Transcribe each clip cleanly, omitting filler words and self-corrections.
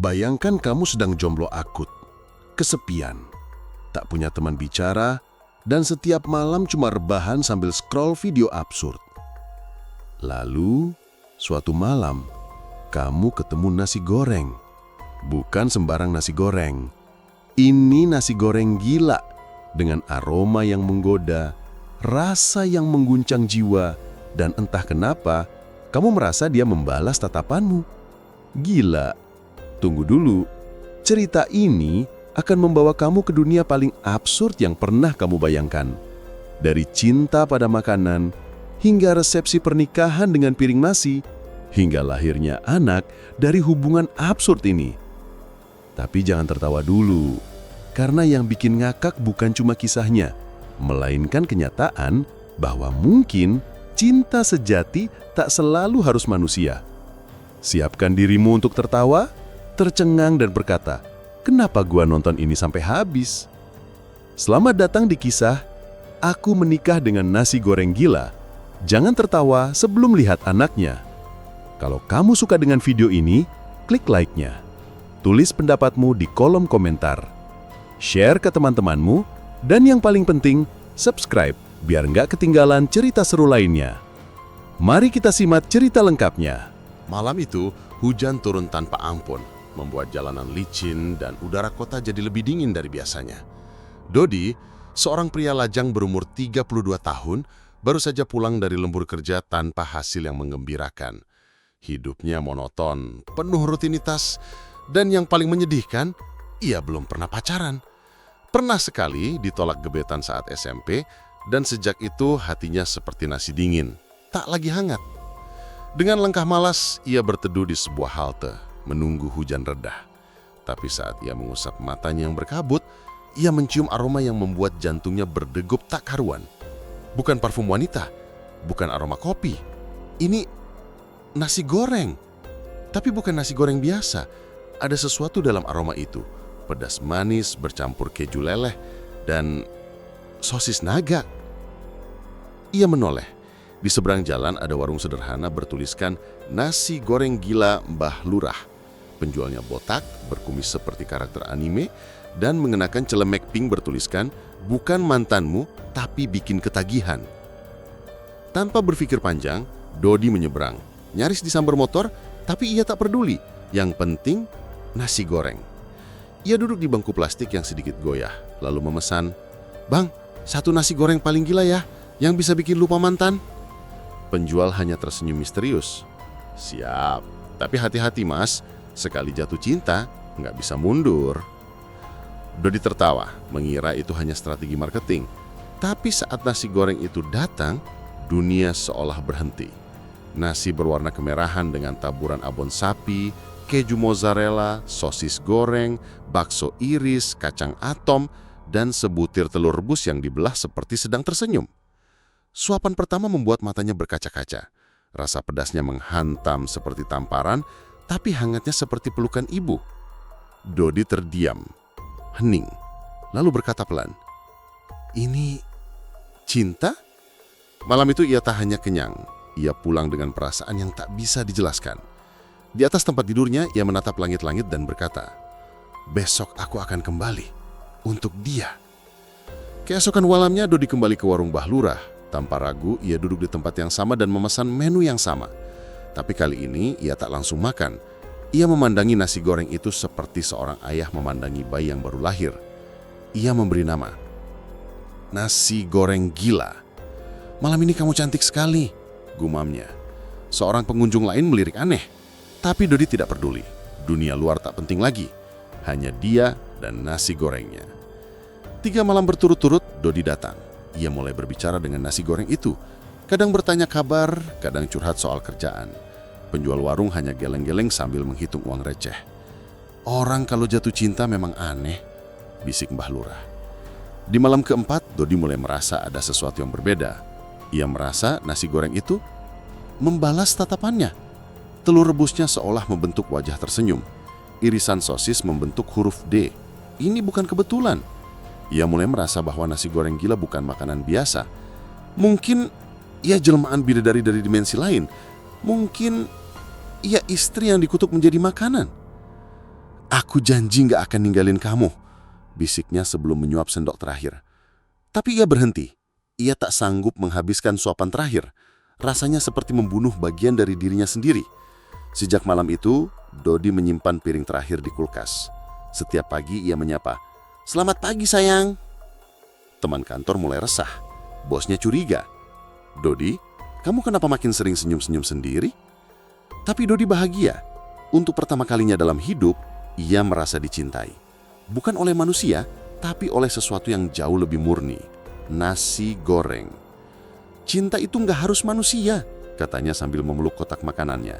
Bayangkan kamu sedang jomblo akut, kesepian, tak punya teman bicara, dan setiap malam cuma rebahan sambil scroll video absurd. Lalu, suatu malam, kamu ketemu nasi goreng. Bukan sembarang nasi goreng. Ini nasi goreng gila, dengan aroma yang menggoda, rasa yang mengguncang jiwa, dan entah kenapa, kamu merasa dia membalas tatapanmu. Gila. Tunggu dulu, cerita ini akan membawa kamu ke dunia paling absurd yang pernah kamu bayangkan. Dari cinta pada makanan, hingga resepsi pernikahan dengan piring nasi, hingga lahirnya anak dari hubungan absurd ini. Tapi jangan tertawa dulu, karena yang bikin ngakak bukan cuma kisahnya, melainkan kenyataan bahwa mungkin cinta sejati tak selalu harus manusia. Siapkan dirimu untuk tertawa, tercengang dan berkata, "Kenapa gua nonton ini sampai habis?" Selamat datang di kisah Aku Menikah dengan Nasi Goreng Gila. Jangan tertawa sebelum lihat anaknya. Kalau kamu suka dengan video ini, klik like-nya. Tulis pendapatmu di kolom komentar. Share ke teman-temanmu, dan yang paling penting, subscribe biar nggak ketinggalan cerita seru lainnya. Mari kita simak cerita lengkapnya. Malam itu, hujan turun tanpa ampun, membuat jalanan licin dan udara kota jadi lebih dingin dari biasanya. Dodi, seorang pria lajang berumur 32 tahun, baru saja pulang dari lembur kerja tanpa hasil yang menggembirakan. Hidupnya monoton, penuh rutinitas, dan yang paling menyedihkan, ia belum pernah pacaran. Pernah sekali ditolak gebetan saat SMP, dan sejak itu hatinya seperti nasi dingin, tak lagi hangat. Dengan langkah malas, ia berteduh di sebuah halte, menunggu hujan reda. Tapi saat ia mengusap matanya yang berkabut, ia mencium aroma yang membuat jantungnya berdegup tak karuan. Bukan parfum wanita, bukan aroma kopi. Ini nasi goreng. Tapi bukan nasi goreng biasa. Ada sesuatu dalam aroma itu. Pedas manis bercampur keju leleh dan sosis naga. Ia menoleh. Di seberang jalan ada warung sederhana bertuliskan Nasi Goreng Gila Mbah Lurah. Penjualnya botak, berkumis seperti karakter anime, dan mengenakan celemek pink bertuliskan Bukan mantanmu, tapi bikin ketagihan. Tanpa berpikir panjang, Dodi menyeberang. Nyaris disambar motor, tapi ia tak peduli. Yang penting, nasi goreng. Ia duduk di bangku plastik yang sedikit goyah, lalu memesan, "Bang, satu nasi goreng paling gila ya, yang bisa bikin lupa mantan." Penjual hanya tersenyum misterius. "Siap, tapi hati-hati mas, sekali jatuh cinta, nggak bisa mundur." Dodi tertawa, mengira itu hanya strategi marketing. Tapi saat nasi goreng itu datang, dunia seolah berhenti. Nasi berwarna kemerahan dengan taburan abon sapi, keju mozzarella, sosis goreng, bakso iris, kacang atom, dan sebutir telur rebus yang dibelah seperti sedang tersenyum. Suapan pertama membuat matanya berkaca-kaca. Rasa pedasnya menghantam seperti tamparan, tapi hangatnya seperti pelukan ibu. Dodi terdiam, hening, lalu berkata pelan, "Ini cinta?" Malam itu ia tak hanya kenyang, ia pulang dengan perasaan yang tak bisa dijelaskan. Di atas tempat tidurnya, ia menatap langit-langit dan berkata, "Besok aku akan kembali untuk dia." Keesokan malamnya, Dodi kembali ke warung Mbah Lurah. Tanpa ragu, ia duduk di tempat yang sama dan memesan menu yang sama. Tapi kali ini, ia tak langsung makan. Ia memandangi nasi goreng itu seperti seorang ayah memandangi bayi yang baru lahir. Ia memberi nama, Nasi Goreng Gila. "Malam ini kamu cantik sekali," gumamnya. Seorang pengunjung lain melirik aneh. Tapi Dodi tidak peduli. Dunia luar tak penting lagi. Hanya dia dan nasi gorengnya. 3 malam berturut-turut, Dodi datang. Ia mulai berbicara dengan nasi goreng itu. Kadang bertanya kabar, kadang curhat soal kerjaan. Penjual warung hanya geleng-geleng sambil menghitung uang receh. "Orang kalau jatuh cinta memang aneh," bisik Mbah Lurah. Di malam keempat, Dodi mulai merasa ada sesuatu yang berbeda. Ia merasa nasi goreng itu membalas tatapannya. Telur rebusnya seolah membentuk wajah tersenyum. Irisan sosis membentuk huruf D. Ini bukan kebetulan. Ia mulai merasa bahwa nasi goreng gila bukan makanan biasa. Mungkin ia jelmaan bidadari dari dimensi lain. Mungkin ia istri yang dikutuk menjadi makanan. Aku janji nggak akan ninggalin kamu, bisiknya sebelum menyuap sendok terakhir. Tapi ia berhenti. Ia tak sanggup menghabiskan suapan terakhir. Rasanya seperti membunuh bagian dari dirinya sendiri. Sejak malam itu, Dodi menyimpan piring terakhir di kulkas. Setiap pagi ia menyapa, "Selamat pagi sayang." Teman kantor mulai resah. Bosnya curiga. "Dodi, kamu kenapa makin sering senyum-senyum sendiri?" Tapi Dodi bahagia. Untuk pertama kalinya dalam hidup, ia merasa dicintai. Bukan oleh manusia, tapi oleh sesuatu yang jauh lebih murni. Nasi goreng. "Cinta itu nggak harus manusia," katanya sambil memeluk kotak makanannya.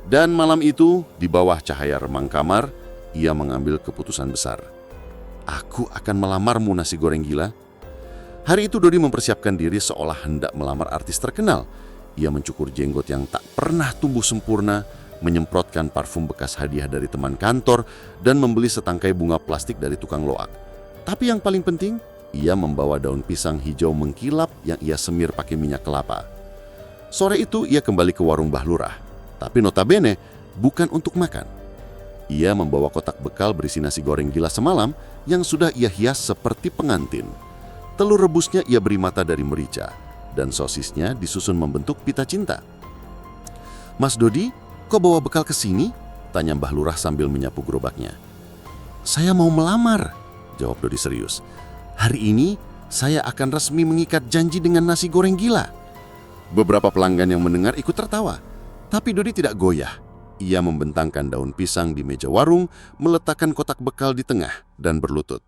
Dan malam itu, di bawah cahaya remang kamar, ia mengambil keputusan besar. "Aku akan melamarmu, nasi goreng gila." Hari itu Dodi mempersiapkan diri seolah hendak melamar artis terkenal. Ia mencukur jenggot yang tak pernah tumbuh sempurna, menyemprotkan parfum bekas hadiah dari teman kantor, dan membeli setangkai bunga plastik dari tukang loak. Tapi yang paling penting, ia membawa daun pisang hijau mengkilap yang ia semir pakai minyak kelapa. Sore itu ia kembali ke warung Mbah Lurah, tapi notabene bukan untuk makan. Ia membawa kotak bekal berisi nasi goreng gila semalam yang sudah ia hias seperti pengantin. Telur rebusnya ia beri mata dari merica, dan sosisnya disusun membentuk pita cinta. "Mas Dodi, kok bawa bekal ke sini?" tanya Mbah Lurah sambil menyapu gerobaknya. "Saya mau melamar," jawab Dodi serius. "Hari ini saya akan resmi mengikat janji dengan nasi goreng gila." Beberapa pelanggan yang mendengar ikut tertawa. Tapi Dodi tidak goyah. Ia membentangkan daun pisang di meja warung, meletakkan kotak bekal di tengah, dan berlutut.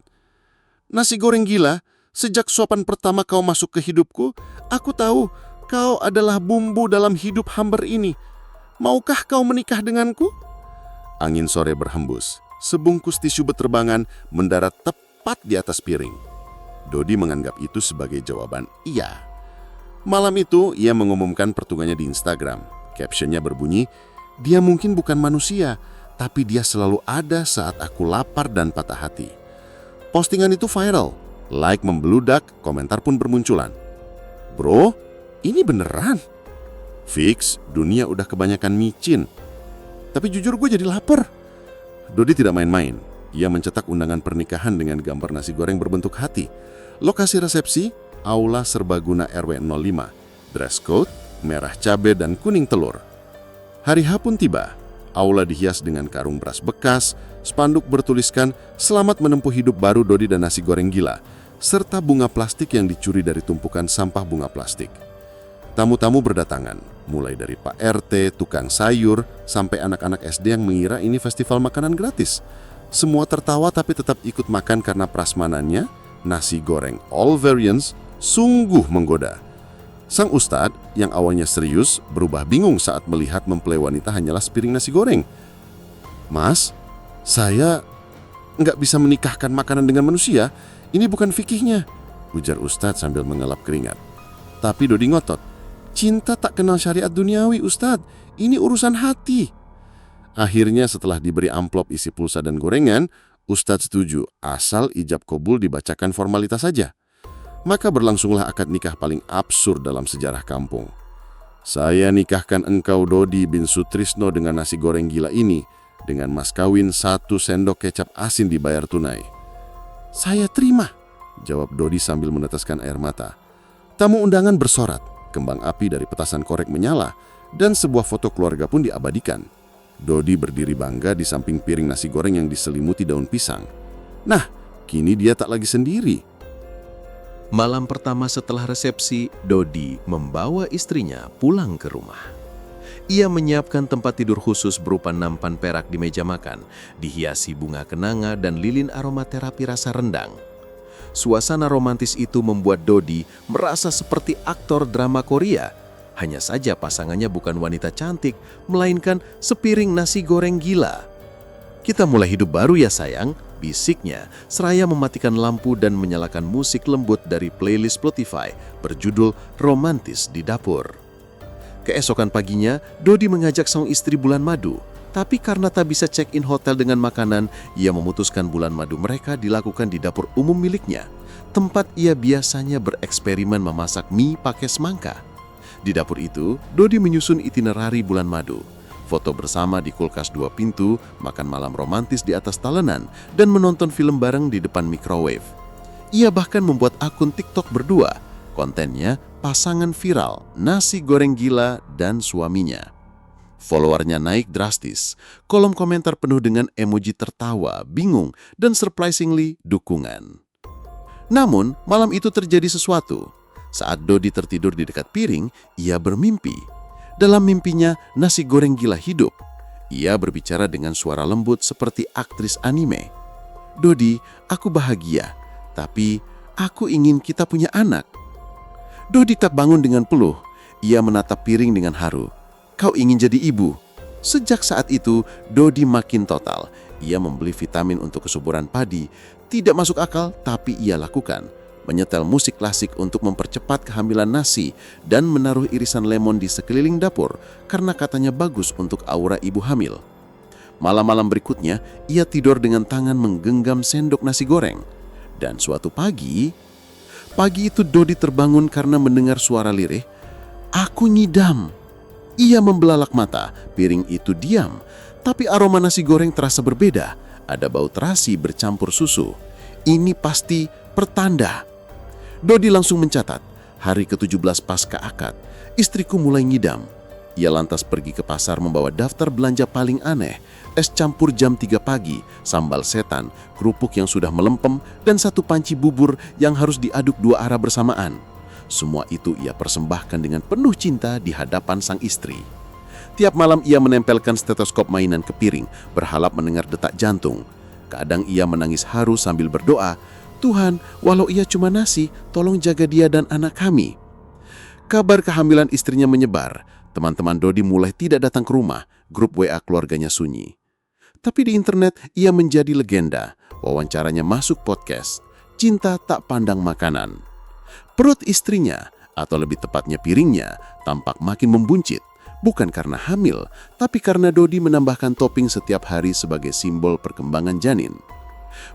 "Nasi goreng gila, sejak suapan pertama kau masuk ke hidupku, aku tahu kau adalah bumbu dalam hidup hambar ini. Maukah kau menikah denganku?" Angin sore berhembus. Sebungkus tisu berterbangan mendarat tepat di atas piring. Dodi menganggap itu sebagai jawaban iya. Malam itu, ia mengumumkan pertunangannya di Instagram. Captionnya berbunyi, "Dia mungkin bukan manusia, tapi dia selalu ada saat aku lapar dan patah hati." Postingan itu viral. Like membeludak, komentar pun bermunculan. "Bro, ini beneran?" "Fix, dunia udah kebanyakan micin. Tapi jujur gue jadi lapar." Dodi tidak main-main. Ia mencetak undangan pernikahan dengan gambar nasi goreng berbentuk hati. Lokasi resepsi, Aula Serbaguna RW 05. Dress code, merah cabai dan kuning telur. Hari H pun tiba. Aula dihias dengan karung beras bekas, spanduk bertuliskan "Selamat menempuh hidup baru Dodi dan nasi goreng gila", serta bunga plastik yang dicuri dari tumpukan sampah bunga plastik. Tamu-tamu berdatangan, mulai dari Pak RT, tukang sayur, sampai anak-anak SD yang mengira ini festival makanan gratis. Semua tertawa tapi tetap ikut makan karena prasmanannya, nasi goreng all variants, sungguh menggoda. Sang ustadz yang awalnya serius berubah bingung saat melihat mempelai wanita hanyalah sepiring nasi goreng. "Mas, saya nggak bisa menikahkan makanan dengan manusia. Ini bukan fikihnya," ujar ustadz sambil mengelap keringat. Tapi Dodi ngotot. "Cinta tak kenal syariat duniawi, ustadz. Ini urusan hati." Akhirnya setelah diberi amplop isi pulsa dan gorengan, ustadz setuju asal ijab kabul dibacakan formalitas saja. Maka berlangsunglah akad nikah paling absurd dalam sejarah kampung. "Saya nikahkan engkau Dodi bin Sutrisno dengan nasi goreng gila ini, dengan mas kawin 1 sendok kecap asin dibayar tunai." "Saya terima," jawab Dodi sambil meneteskan air mata. Tamu undangan bersorak, kembang api dari petasan korek menyala, dan sebuah foto keluarga pun diabadikan. Dodi berdiri bangga di samping piring nasi goreng yang diselimuti daun pisang. Nah, kini dia tak lagi sendiri. Malam pertama setelah resepsi, Dodi membawa istrinya pulang ke rumah. Ia menyiapkan tempat tidur khusus berupa nampan perak di meja makan, dihiasi bunga kenanga dan lilin aromaterapi rasa rendang. Suasana romantis itu membuat Dodi merasa seperti aktor drama Korea. Hanya saja pasangannya bukan wanita cantik, melainkan sepiring nasi goreng gila. "Kita mulai hidup baru ya sayang," bisiknya, seraya mematikan lampu dan menyalakan musik lembut dari playlist Spotify berjudul Romantis di Dapur. Keesokan paginya, Dodi mengajak sang istri bulan madu. Tapi karena tak bisa check-in hotel dengan makanan, ia memutuskan bulan madu mereka dilakukan di dapur umum miliknya, tempat ia biasanya bereksperimen memasak mie pakai semangka. Di dapur itu, Dodi menyusun itinerari bulan madu. foto bersama di kulkas 2 pintu, makan malam romantis di atas talenan, dan menonton film bareng di depan microwave. Ia bahkan membuat akun TikTok berdua. Kontennya pasangan viral, nasi goreng gila dan suaminya. Followernya naik drastis, kolom komentar penuh dengan emoji tertawa, bingung, dan surprisingly dukungan. Namun, malam itu terjadi sesuatu. Saat Dodi tertidur di dekat piring, ia bermimpi. Dalam mimpinya, nasi goreng gila hidup. Ia berbicara dengan suara lembut seperti aktris anime. "Dodi, aku bahagia, tapi aku ingin kita punya anak." Dodi tak bangun dengan peluh. Ia menatap piring dengan haru. "Kau ingin jadi ibu?" Sejak saat itu, Dodi makin total. Ia membeli vitamin untuk kesuburan padi. Tidak masuk akal, tapi ia lakukan. Menyetel musik klasik untuk mempercepat kehamilan nasi dan menaruh irisan lemon di sekeliling dapur karena katanya bagus untuk aura ibu hamil. Malam-malam berikutnya, ia tidur dengan tangan menggenggam sendok nasi goreng. Dan suatu pagi itu Dodi terbangun karena mendengar suara lirih, "Aku ngidam." Ia membelalak mata, piring itu diam, tapi aroma nasi goreng terasa berbeda. Ada bau terasi bercampur susu. Ini pasti pertanda. Dodi langsung mencatat, hari ke-17 pasca akad, istriku mulai ngidam. Ia lantas pergi ke pasar membawa daftar belanja paling aneh, es campur jam 3 pagi, sambal setan, kerupuk yang sudah melempem, dan 1 panci bubur yang harus diaduk 2 arah bersamaan. Semua itu ia persembahkan dengan penuh cinta di hadapan sang istri. Tiap malam ia menempelkan stetoskop mainan ke piring, berharap mendengar detak jantung. Kadang ia menangis haru sambil berdoa, "Tuhan, walau ia cuma nasi, tolong jaga dia dan anak kami." Kabar kehamilan istrinya menyebar. Teman-teman Dodi mulai tidak datang ke rumah, grup WA keluarganya sunyi. Tapi di internet ia menjadi legenda. Wawancaranya masuk podcast. Cinta tak pandang makanan. Perut istrinya, atau lebih tepatnya piringnya, tampak makin membuncit. Bukan karena hamil, tapi karena Dodi menambahkan topping setiap hari sebagai simbol perkembangan janin.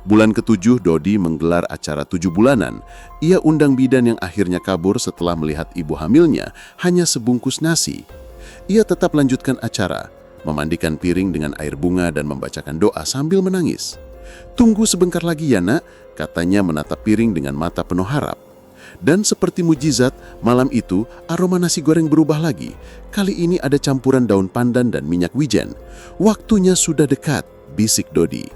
Bulan ke-7, Dodi menggelar acara 7 bulanan. Ia undang bidan yang akhirnya kabur setelah melihat ibu hamilnya hanya sebungkus nasi. Ia tetap lanjutkan acara, memandikan piring dengan air bunga dan membacakan doa sambil menangis. "Tunggu sebentar lagi ya nak," katanya menatap piring dengan mata penuh harap. Dan seperti mujizat, malam itu aroma nasi goreng berubah lagi. Kali ini ada campuran daun pandan dan minyak wijen. "Waktunya sudah dekat," bisik Dodi.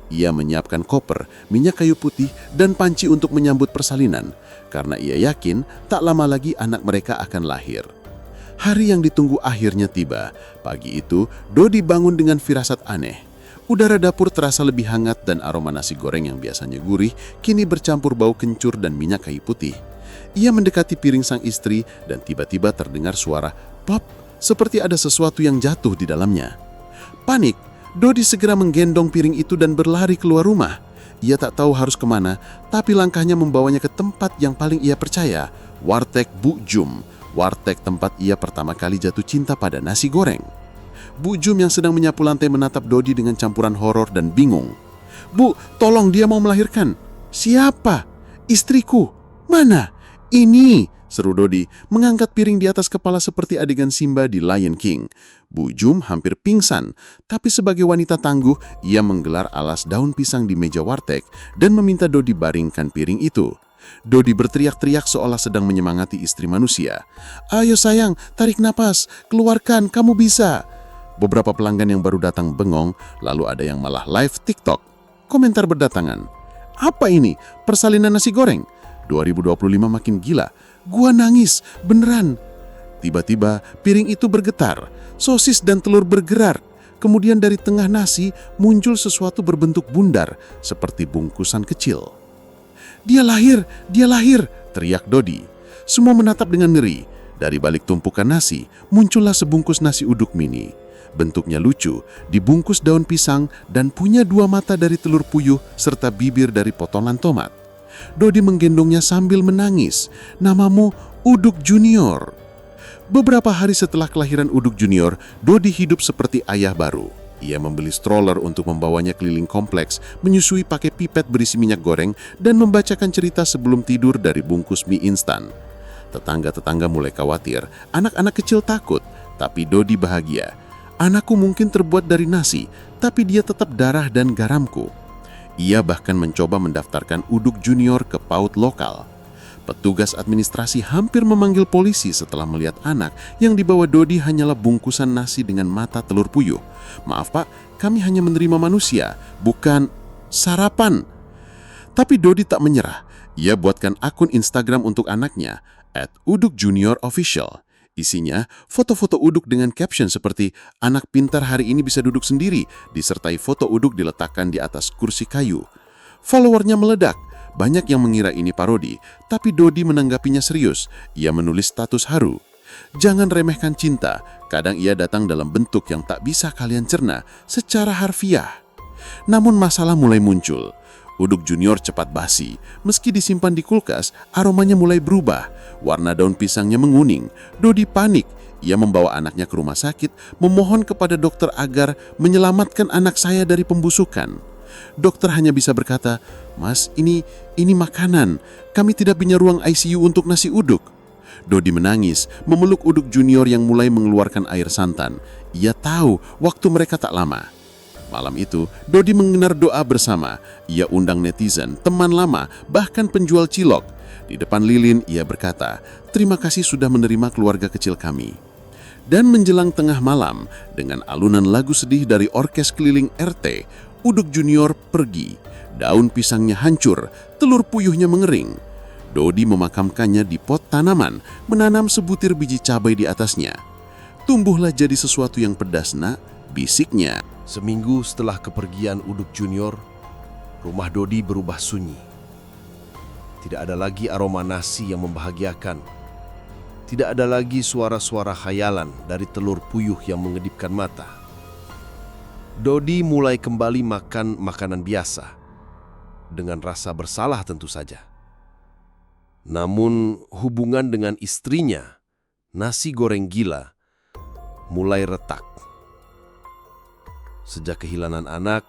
Ia menyiapkan koper, minyak kayu putih, dan panci untuk menyambut persalinan. Karena ia yakin tak lama lagi anak mereka akan lahir. Hari yang ditunggu akhirnya tiba. Pagi itu, Dodi bangun dengan firasat aneh. Udara dapur terasa lebih hangat dan aroma nasi goreng yang biasanya gurih kini bercampur bau kencur dan minyak kayu putih. Ia mendekati piring sang istri dan tiba-tiba terdengar suara pop seperti ada sesuatu yang jatuh di dalamnya. Panik, Dodi segera menggendong piring itu dan berlari keluar rumah. Ia tak tahu harus kemana, tapi langkahnya membawanya ke tempat yang paling ia percaya, warteg Bu Jum, warteg tempat ia pertama kali jatuh cinta pada nasi goreng. Bu Jum yang sedang menyapu lantai menatap Dodi dengan campuran horor dan bingung. "Bu, tolong, dia mau melahirkan." "Siapa?" "Istriku." "Mana?" "Ini," seru Dodi, mengangkat piring di atas kepala seperti adegan Simba di Lion King. Bu Jum hampir pingsan, tapi sebagai wanita tangguh, ia menggelar alas daun pisang di meja warteg dan meminta Dodi baringkan piring itu. Dodi berteriak-teriak seolah sedang menyemangati istri manusia. "Ayo sayang, tarik napas, keluarkan, kamu bisa." Beberapa pelanggan yang baru datang bengong, lalu ada yang malah live TikTok. Komentar berdatangan. "Apa ini? Persalinan nasi goreng? 2025 makin gila. Gua nangis, beneran." Tiba-tiba piring itu bergetar, sosis dan telur bergerak. Kemudian dari tengah nasi muncul sesuatu berbentuk bundar, seperti bungkusan kecil. Dia lahir!" teriak Dodi. Semua menatap dengan ngeri. Dari balik tumpukan nasi, muncullah sebungkus nasi uduk mini. Bentuknya lucu, dibungkus daun pisang dan punya 2 mata dari telur puyuh serta bibir dari potongan tomat. Dodi menggendongnya sambil menangis. "Namamu Uduk Junior." Beberapa hari setelah kelahiran Uduk Junior, Dodi hidup seperti ayah baru. Ia membeli stroller untuk membawanya keliling kompleks, menyusui pakai pipet berisi minyak goreng, dan membacakan cerita sebelum tidur dari bungkus mie instan. Tetangga-tetangga mulai khawatir, anak-anak kecil takut, tapi Dodi bahagia. Anakku mungkin terbuat dari nasi, tapi dia tetap darah dan garamku. Ia bahkan mencoba mendaftarkan Uduk Junior ke PAUD lokal. Petugas administrasi hampir memanggil polisi setelah melihat anak yang dibawa Dodi hanyalah bungkusan nasi dengan mata telur puyuh. Maaf Pak, kami hanya menerima manusia, bukan sarapan. Tapi Dodi tak menyerah. Ia buatkan akun Instagram untuk anaknya, @udukjuniorofficial. Isinya foto-foto Uduk dengan caption seperti "Anak pintar hari ini bisa duduk sendiri", disertai foto Uduk diletakkan di atas kursi kayu. Followernya meledak. Banyak yang mengira ini parodi, tapi Dodi menanggapinya serius. Ia menulis status haru. Jangan remehkan cinta, kadang ia datang dalam bentuk yang tak bisa kalian cerna secara harfiah. Namun masalah mulai muncul. Uduk Junior cepat basi. Meski disimpan di kulkas, aromanya mulai berubah. Warna daun pisangnya menguning. Dodi panik. Ia membawa anaknya ke rumah sakit, memohon kepada dokter agar menyelamatkan anak saya dari pembusukan. Dokter hanya bisa berkata, "Mas, ini makanan. Kami tidak punya ruang ICU untuk nasi uduk." Dodi menangis, memeluk Uduk Junior yang mulai mengeluarkan air santan. Ia tahu waktu mereka tak lama. Malam itu, Dodi mengenar doa bersama. Ia undang netizen, teman lama, bahkan penjual cilok. Di depan lilin, ia berkata, "Terima kasih sudah menerima keluarga kecil kami." Dan menjelang tengah malam, dengan alunan lagu sedih dari orkes keliling RT, Uduk Junior pergi. Daun pisangnya hancur, telur puyuhnya mengering. Dodi memakamkannya di pot tanaman, menanam sebutir biji cabai di atasnya. "Tumbuhlah jadi sesuatu yang pedas, Nak," bisiknya. Seminggu setelah kepergian Uduk Junior, rumah Dodi berubah sunyi. Tidak ada lagi aroma nasi yang membahagiakan. Tidak ada lagi suara-suara khayalan dari telur puyuh yang mengedipkan mata. Dodi mulai kembali makan makanan biasa, dengan rasa bersalah tentu saja. Namun hubungan dengan istrinya, nasi goreng gila, mulai retak. Sejak kehilangan anak,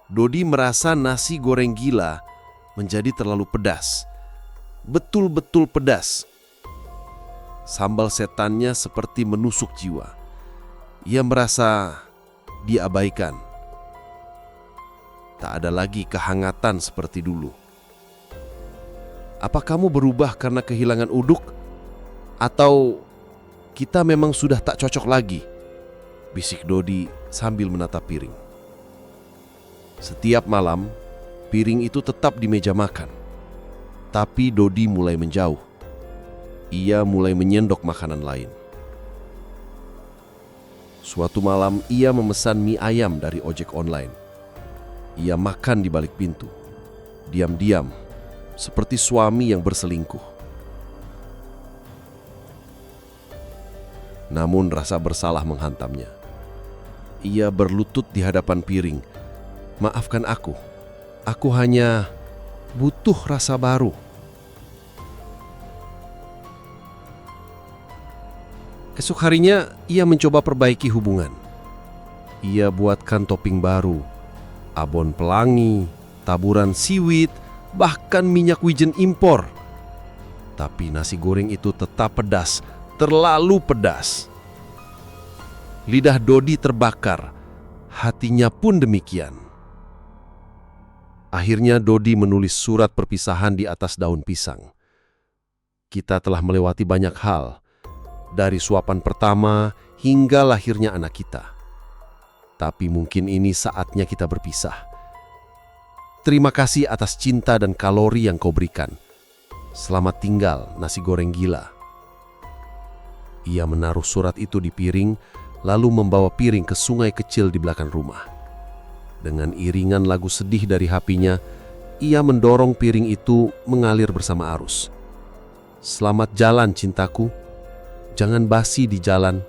Dodi merasa nasi goreng gila menjadi terlalu pedas. Betul-betul pedas. Sambal setannya seperti menusuk jiwa. Ia merasa diabaikan. Tak ada lagi kehangatan seperti dulu. "Apa kamu berubah karena kehilangan Uduk? Atau kita memang sudah tak cocok lagi?" bisik Dodi sambil menatap piring. Setiap malam, piring itu tetap di meja makan. Tapi Dodi mulai menjauh. Ia mulai menyendok makanan lain. Suatu malam, ia memesan mie ayam dari ojek online. Ia makan di balik pintu, diam-diam, seperti suami yang berselingkuh. Namun rasa bersalah menghantamnya. Ia berlutut di hadapan piring. "Maafkan aku. Aku hanya butuh rasa baru." Esok harinya, ia mencoba perbaiki hubungan. Ia buatkan topping baru, abon pelangi, taburan seaweed, bahkan minyak wijen impor. Tapi nasi goreng itu tetap pedas, terlalu pedas. Lidah Dodi terbakar, hatinya pun demikian. Akhirnya Dodi menulis surat perpisahan di atas daun pisang. "Kita telah melewati banyak hal, dari suapan pertama hingga lahirnya anak kita. Tapi mungkin ini saatnya kita berpisah. Terima kasih atas cinta dan kalori yang kau berikan. Selamat tinggal, nasi goreng gila." Ia menaruh surat itu di piring, lalu membawa piring ke sungai kecil di belakang rumah. Dengan iringan lagu sedih dari HP-nya, ia mendorong piring itu mengalir bersama arus. "Selamat jalan cintaku, jangan basi di jalan."